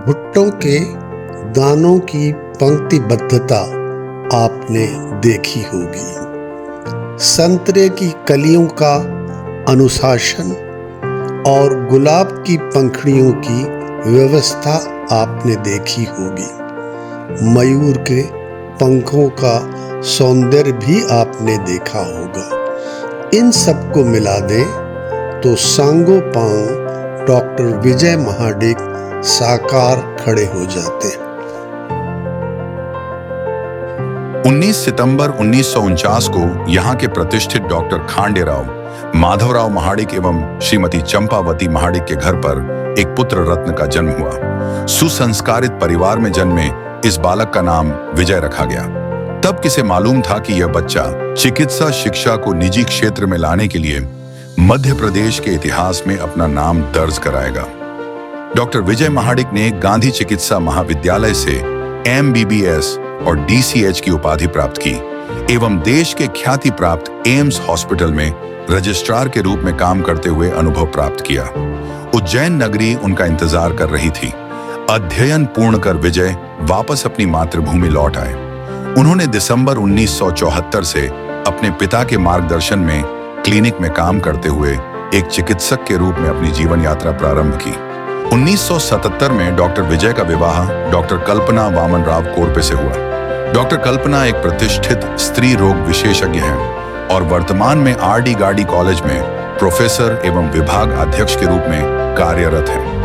भुट्टो के दानों की पंक्तिबद्धता आपने देखी होगी। संतरे की कलियों का अनुशासन और गुलाब की पंखुड़ियों की व्यवस्था आपने देखी होगी। मयूर के पंखों का सौंदर्य भी आपने देखा होगा। इन सबको मिला दें तो सांगोपांग डॉक्टर विजय महाडिक साकार खड़े हो जाते हैं। 19 सितंबर 1949 को यहाँ के प्रतिष्ठित डॉक्टर खांडेराव माधवराव महाडिक एवं श्रीमती चंपावती महाडिक के घर पर एक पुत्र रत्न का जन्म हुआ। सुसंस्कारित परिवार में जन्मे इस बालक का नाम विजय रखा गया। तब किसे मालूम था कि यह बच्चा चिकित्सा शिक्षा को निजी क्षेत्र में लाने के लिए मध्य प्रदेश के इतिहास में अपना नाम दर्ज कराएगा। डॉक्टर विजय महाडिक ने गांधी चिकित्सा महाविद्यालय से MBBS और DCH की उपाधि प्राप्त की एवं देश के ख्याति प्राप्त एम्स हॉस्पिटल में रजिस्ट्रार के रूप में काम करते हुए अनुभव प्राप्त किया। उज्जैन नगरी उनका इंतजार कर रही थी। अध्ययन पूर्ण कर विजय वापस अपनी मातृभूमि लौट आए। उन्होंने दिसंबर 1974 से अपने पिता के मार्गदर्शन में क्लिनिक में काम करते हुए एक चिकित्सक के रूप में अपनी जीवन यात्रा प्रारंभ की। 1977 में डॉक्टर विजय का विवाह डॉक्टर कल्पना वामन राव कोरपे से हुआ। डॉक्टर कल्पना एक प्रतिष्ठित स्त्री रोग विशेषज्ञ हैं और वर्तमान में RD गार्डी कॉलेज में प्रोफेसर एवं विभाग अध्यक्ष के रूप में कार्यरत हैं।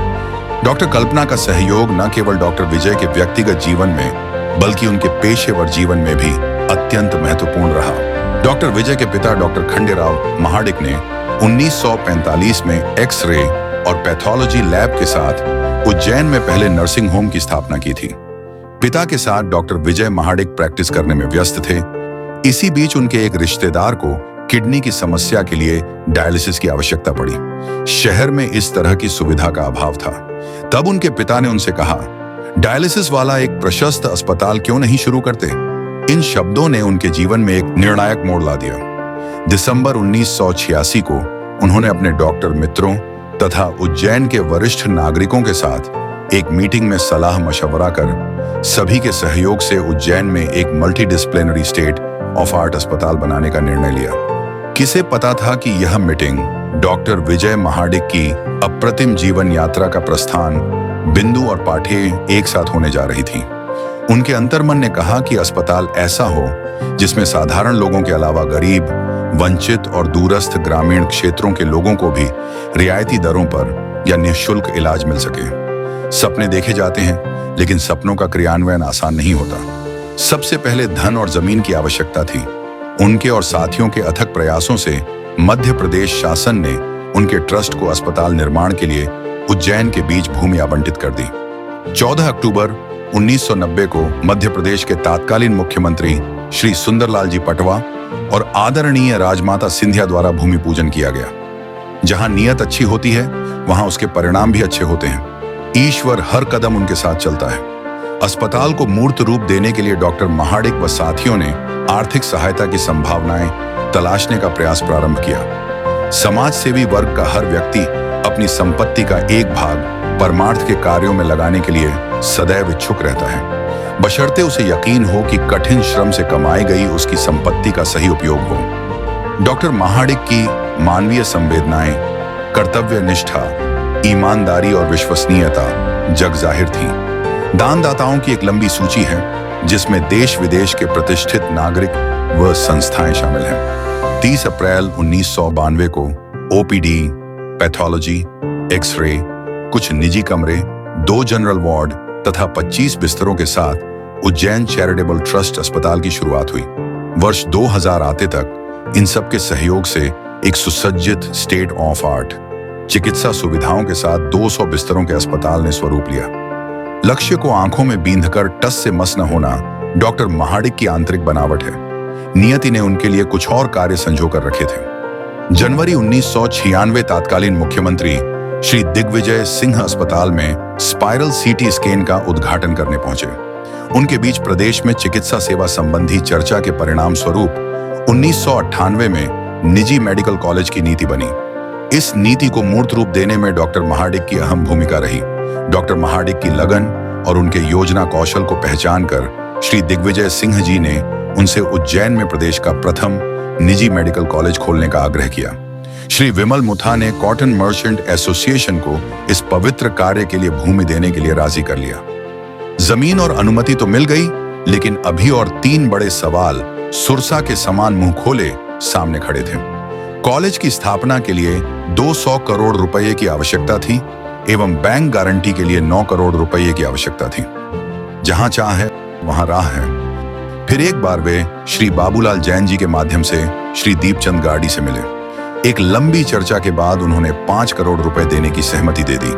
डॉक्टर कल्पना का सहयोग न केवल डॉक्टर विजय के व्यक्तिगत जीवन में बल्कि उनके पेशेवर जीवन में भी अत्यंत महत्वपूर्ण रहा। डॉक्टर विजय के पिता डॉक्टर खंडेराव महाडिक ने 1945 में एक्स-रे और पैथोलॉजी लैब के साथ उज्जैन में पहले नर्सिंग होम की स्थापना की थी। पिता के साथ डॉक्टर विजय महाडिक प्रैक्टिस करने में व्यस्त थे। इसी बीच उनके एक रिश्तेदार को किडनी की समस्या के लिए डायलिसिस की आवश्यकता पड़ी। शहर में इस तरह की सुविधा का अभाव था। तब उनके पिता ने उनसे कहा, डायलिसिस वाला एक प्रशस्त अस्पताल क्यों नहीं शुरू करते? इन शब्दों ने उनके जीवन में एक निर्णायक मोड़ ला दिया। दिसंबर 1986 को उन्होंने अपने डॉक्टर मित्रों तथा उज्जैन के वरिष्ठ नागरिकों के साथ एक मीटिंग में सलाह मशवरा कर सभी के सहयोग से उज्जैन में एक मल्टीडिसिप्लिनरी स्टेट ऑफ आर्ट अस्पताल बनाने का निर्णय लिया। किसे पता था कि यह मीटिंग डॉक्टर विजय महाडिक की अप्रतिम जीवन यात्रा का प्रस्थान बिंदु और पाठे एक साथ होने जा रही थी। उनके अंतर्मन ने कहा कि अस्पताल ऐसा हो जिसमें साधारण लोगों के अलावा गरीब, वंचित और दूरस्थ ग्रामीण क्षेत्रों के लोगों को भी रियायती दरों पर या निःशुल्क इलाज मिल सके। सपने देखे जाते हैं, लेकिन सपनों का क्रियान्वयन आसान नहीं होता। सबसे पहले धन और जमीन की आवश्यकता थी। उनके और साथियों के अथक प्रयासों से मध्य प्रदेश शासन ने उनके ट्रस्ट को अस्पताल निर्माण के लिए उज्जैन के बीच भूमि आवंटित कर दी। 14 अक्टूबर 1990 को मध्य प्रदेश के तत्कालीन मुख्यमंत्री श्री सुंदरलाल जी पटवा और आदरणीय राजमाता सिंधिया द्वारा भूमि पूजन किया गया। जहां नियत अच्छी होती है वहां उसके परिणाम भी अच्छे होते हैं। ईश्वर हर कदम उनके साथ चलता है। अस्पताल को मूर्त रूप देने के लिए डॉक्टर महाडिक व साथियों ने आर्थिक सहायता की संभावनाएं तलाशने का प्रयास प्रारंभ किया। समाज सेवी वर्ग का हर व्यक्ति अपनी संपत्ति का एक भाग परमार्थ के कार्यों में लगाने के लिए सदैव इच्छुक रहता है, बशर्ते उसे यकीन हो कि कठिन श्रम से कमाई गई उसकी संपत्ति का सही उपयोग हो। डॉक्टर महाडिक की मानवीय संवेदनाएं, कर्तव्य निष्ठा, ईमानदारी और विश्वसनीयता जग जाहिर थी। दानदाताओं की एक लंबी सूची है जिसमें देश विदेश के प्रतिष्ठित नागरिक व संस्थाएं शामिल हैं। 30 अप्रैल 1992 को OPD, पैथोलॉजी, एक्स-रे, कुछ निजी कमरे, 2 जनरल वार्ड तथा 25 बिस्तरों के साथ उज्जैन चैरिटेबल ट्रस्ट अस्पताल की शुरुआत हुई। वर्ष 2000 आते तक इन सब के सहयोग से एक सुसज्जित स्टेट ऑफ आर्ट चिकित्सा सुविधाओं के साथ 200 बिस्तरों के अस्पताल ने स्वरूप लिया। लक्ष्य को आंखों में बींधकर टस से मस न होना डॉक्टर महाडिक की आंतरिक बनावट है। नियति ने उनके लिए कुछ और कार्य संजो कर रखे थे। जनवरी 1996 तत्कालीन मुख्यमंत्री श्री दिग्विजय सिंह अस्पताल में स्पाइरल CT स्कैन का उद्घाटन करने पहुंचे। उनके बीच प्रदेश में चिकित्सा सेवा संबंधी चर्चा के परिणाम स्वरूप 1998 में निजी मेडिकल कॉलेज की नीति बनी। इस नीति को मूर्त रूप देने में डॉक्टर महाडिक की अहम भूमिका रही। डॉक्टर महाडिक की लगन और उनके योजना कौशल को पहचान कर श्री दिग्विजय सिंह जी ने उनसे उज्जैन में प्रदेश का प्रथम निजी मेडिकल कॉलेज खोलने का आग्रह किया। श्री विमल मुथा ने कॉटन मर्चेंट एसोसिएशन को इस पवित्र कार्य के लिए भूमि देने के लिए राजी कर लिया। जमीन और अनुमति तो मिल गई, लेकिन अभी और 3 बड़े सवाल सुरसा के समान मुंह खोले सामने खड़े थे। कॉलेज की स्थापना के लिए 200 करोड़ रुपए की आवश्यकता थी एवं बैंक गारंटी के लिए 9 करोड़ रुपए की आवश्यकता थी। जहां चाह है वहां राह है। फिर एक बार वे श्री बाबूलाल जैन जी के माध्यम से श्री दीपचंद गार्डी से मिले। एक लंबी चर्चा के बाद उन्होंने 5 करोड़ रुपए देने की सहमति दे दी।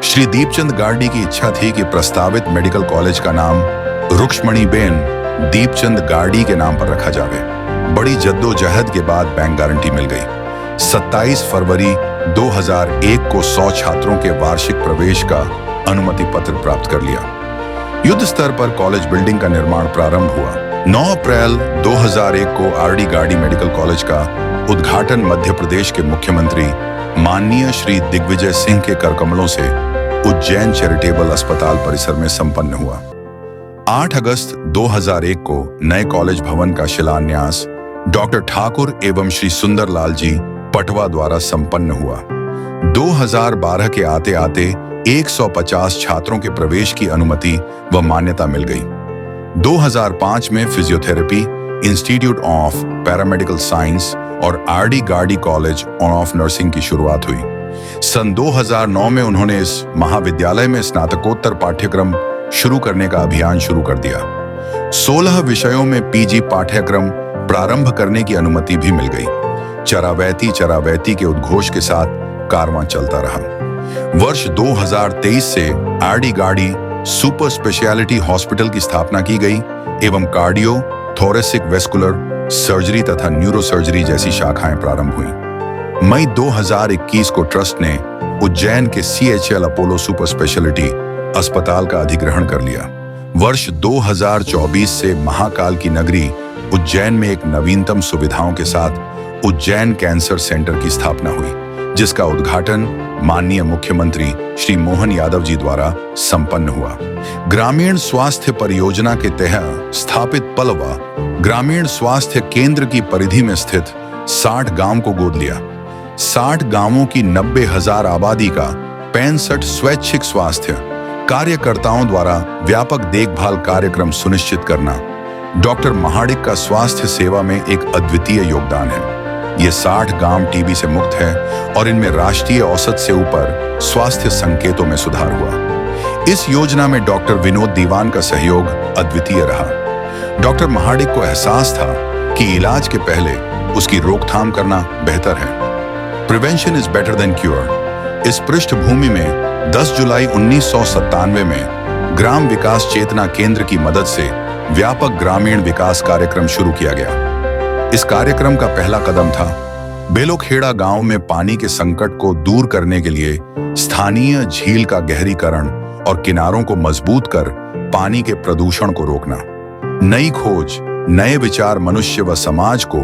श्री दीपचंद गार्डी की इच्छा थी कि प्रस्तावित मेडिकल कॉलेज का नाम रुक्ष्मणीबेन दीपचंद गार्डी के नाम पर रखा जावे। बड़ी जद्दोजहद के बाद बैंक गारंटी मिल गई। 27 फरवरी 2001 को 100 छात्रों के वार्षिक प्रवेश का अनुमति पत्र प्राप्त कर लिया। युद्ध स्तर पर कॉलेज बिल्डिंग का निर्माण प्रारंभ हुआ। 9 अप्रैल 2001 को आरडी गार्डी मेडिकल कॉलेज का उद्घाटन मध्य प्रदेश के मुख्यमंत्री माननीय श्री दिग्विजय सिंह के करकमलों से उज्जैन चैरिटेबल अस्पताल परिसर में संपन्न हुआ। 8 अगस्त 2001 को नए कॉलेज भवन का शिलान्यास डॉक्टर ठाकुर एवं श्री सुंदरलाल जी पटवा द्वारा संपन्न हुआ। 2012 के आते आते 150 छात्रों के प्रवेश की अनुमति व मान्यता मिल गई। 2005 में physiotherapy institute of paramedical science और RD Gardi college of nursing की शुरुआत हुई। सन 2009 में उन्होंने इस महाविद्यालय में स्नातकोत्तर पाठ्यक्रम शुरू करने का अभियान शुरू कर दिया। 16 विषयों में पीजी पाठ्यक्रम प्रारंभ करने की अनुमति भी मिल गई। चरावैती के उद्घोष के साथ कारवां चलता रहा। वर्ष 2023 से RD Gardi super speciality hospital की स्थापना की गई एवं कार्डियो, थोरेसिक वेस्कुलर सर्जरी तथा न्यूरो सर्जरी जैसी शाखाएं प्रारंभ हुई। मई 2021 को ट्रस्ट ने उज्जैन के CHL अपोलो सुपर स्पेशलिटी अस्पताल का अधिग्रहण कर लिया। वर्ष 2024 से महाकाल की नगरी उज्जैन में एक नवीनतम सुविधाओं के साथ उज्जैन कैंसर सेंटर की स्थापना हुई, जिसका उद्घाटन माननीय मुख्यमंत्री श्री मोहन यादव जी द्वारा संपन्न हुआ। ग्रामीण स्वास्थ्य परियोजना के तहत स्थापित पलवा ग्रामीण स्वास्थ्य केंद्र की परिधि में स्थित 60 गांव को गोद लिया। 60 गांवों की 90,000 आबादी का 65 स्वैच्छिक स्वास्थ्य कार्यकर्ताओं द्वारा व्यापक देखभाल कार्यक्रम सुनिश्चित करना डॉक्टर महाडिक का स्वास्थ्य सेवा में एक अद्वितीय योगदान है। ये 60 गांव टीबी से मुक्त है और इनमें राष्ट्रीय औसत से ऊपर स्वास्थ्य संकेतों में सुधार हुआ। इस योजना में डॉक्टर विनोद दीवान का सहयोग अद्वितीय रहा। डॉक्टर महाडिक को एहसास था कि इलाज के पहले उसकी रोकथाम करना बेहतर है। Prevention is better than cure. इस पृष्ठभूमि में 10 जुलाई 1997 में ग्राम विकास चेतना केंद्र की मदद से व्यापक ग्रामीण विकास कार्यक्रम शुरू किया गया। इस कार्यक्रम का पहला कदम था बेलोखेड़ा गांव में पानी के संकट को दूर करने के लिए स्थानीय झील का गहरीकरण और किनारों को मजबूत कर पानी के प्रदूषण को रोकना। नई खोज, नए विचार मनुष्य व समाज को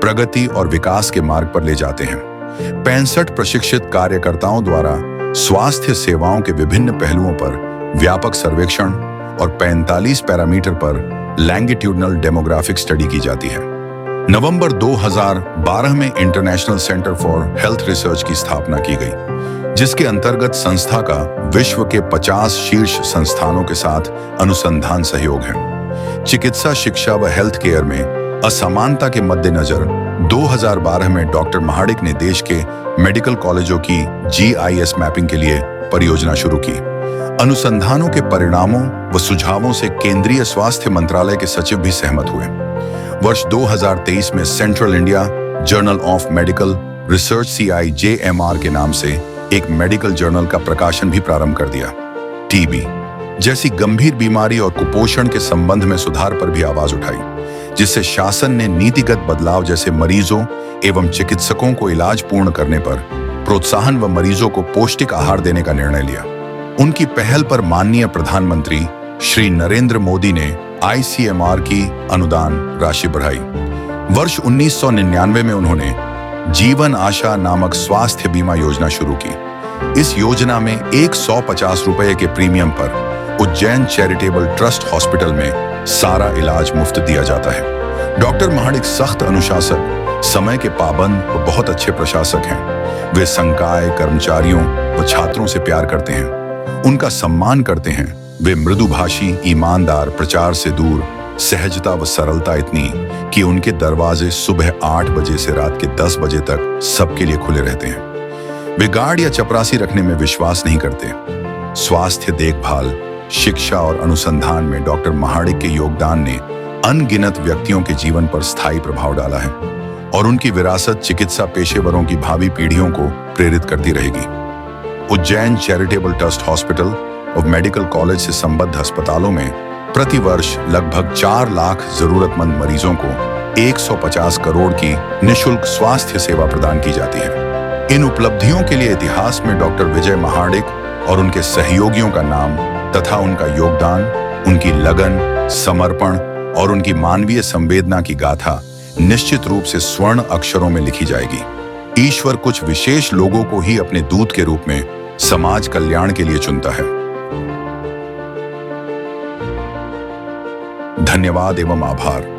प्रगति और विकास के मार्ग पर ले जाते हैं। 65 प्रशिक्षित कार्यकर्ताओं द्वारा स्वास्थ्य सेवाओं के विभिन्न पहलुओं पर व्यापक सर्वेक्षण और 45 पैरामीटर पर लैंगिट्यूडनल डेमोग्राफिक स्टडी की जाती है। नवंबर 2012 में international centre for health research की स्थापना की गई, जिसके अंतर्गत संस्था का विश्व के 50 शीर्ष संस्थानों के साथ अनुसंधान सहयोग है। चिकित्सा शिक्षा व हेल्थ केयर में असमानता के मद्देनजर 2012 में डॉक्टर महाडिक ने देश के मेडिकल कॉलेजों की GIS मैपिंग के लिए परियोजना शुरू की। अनुसंधानों के परिणामों व सुझावों से केंद्रीय स्वास्थ्य मंत्रालय के सचिव भी सहमत हुए। वर्ष 2023 में central India journal of medical research CIJMR के नाम से एक मेडिकल जर्नल का प्रकाशन भी प्रारंभ कर दिया। टीबी जैसी गंभीर बीमारी और कुपोषण के संबंध में सुधार पर भी आवाज उठाई, जिससे शासन ने नीतिगत बदलाव जैसे मरीजों एवं चिकित्सकों को इलाज पूर्ण करने पर प्रोत्साहन व मरीजों को पौष्टिक आहार देने का निर्णय लिया। उनकी पहल पर माननीय प्रधानमंत्री श्री नरेंद्र मोदी ने ICMR की अनुदान राशि बढ़ाई। वर्ष 1999 में उन्होंने जीवन आशा नामक स्वास्थ्य बीमा योजना शुरू की, इस योजना में 150 रुपए के प्रीमियम पर उज्जैन चैरिटेबल ट्रस्ट हॉस्पिटल में सारा इलाज मुफ्त दिया जाता है। डॉक्टर महाडिक सख्त अनुशासक, समय के पाबंद व बहुत अच्छे प्रशासक हैं। वे संकाय, कर्मचारियों व छात्रों से प्यार करते हैं, उनका सम्मान करते हैं। वे मृदुभाषी, ईमानदार, प्रचार से दूर, सहजता व सरलता इतनी कि उनके दरवाजे सुबह 8 बजे से रात के 10 बजे तक सबके लिए खुले रहते हैं। वे गार्ड या चपरासी रखने में विश्वास नहीं करते। स्वास्थ्य देखभाल, शिक्षा और अनुसंधान में डॉक्टर महाडिक के योगदान ने अनगिनत व्यक्तियों के जीवन पर स्थायी प्रभाव डाला है और उनकी विरासत चिकित्सा पेशेवरों की भावी पीढ़ियों को प्रेरित करती रहेगी। उज्जैन चैरिटेबल ट्रस्ट हॉस्पिटल और मेडिकल कॉलेज से संबद्ध अस्पतालों में प्रतिवर्ष लगभग 4 लाख जरूरतमंद मरीजों को 150 करोड़ की निःशुल्क स्वास्थ्य सेवा प्रदान की जाती है। इन उपलब्धियों के लिए इतिहास में डॉक्टर विजय महाडिक और उनके सहयोगियों का नाम तथा उनका योगदान, उनकी लगन, समर्पण और उनकी मानवीय संवेदना की गाथा निश्चित रूप से स्वर्ण अक्षरों में लिखी जाएगी। ईश्वर कुछ विशेष लोगों को ही अपने दूत के रूप में समाज कल्याण के लिए चुनता है। धन्यवाद एवं आभार।